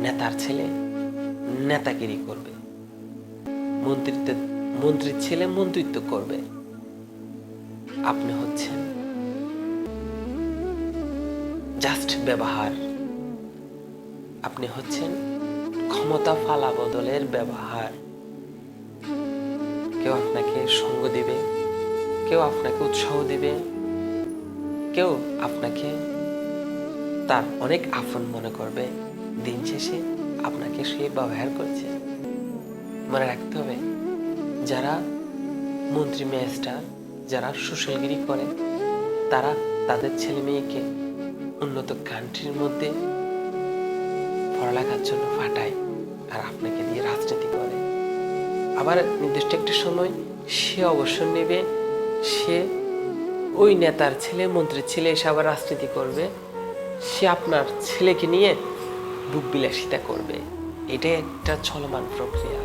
নেতার ছেলে নেতাগিরি করবে, মন্ত্রীর ছেলে মন্ত্রিত্ব করবে। আপনি হচ্ছেন জাস্ট ব্যবহার, আপনি হচ্ছেন ক্ষমতা ফালা বদলের ব্যবহার। কেউ আপনাকে সঙ্গ দিবে, কেউ আপনাকে উৎসাহ দিবে, কেউ আপনাকে তার অনেক আপন মনে করবে। দিন শেষে আপনাকে সে ব্যবহার করছে। মনে রাখতে হবে, যারা মন্ত্রী ম্যাজিস্ট্রেট, যারা সুশীলগিরি করে, তারা তাদের ছেলে মেয়েকে উন্নত কান্ট্রির মধ্যে পড়ালেখার জন্য পাঠায়, আর আপনাকে দিয়ে রাজনীতি করে। আবার নির্দিষ্ট একটি সময় সে অবসর নেবে, সে ওই নেতার ছেলে মন্ত্রীর ছেলে এসে আবার রাজনীতি করবে, সে আপনার ছেলেকে নিয়ে বুক বিলাসিতা করবে। এটাই একটা চলমান প্রক্রিয়া।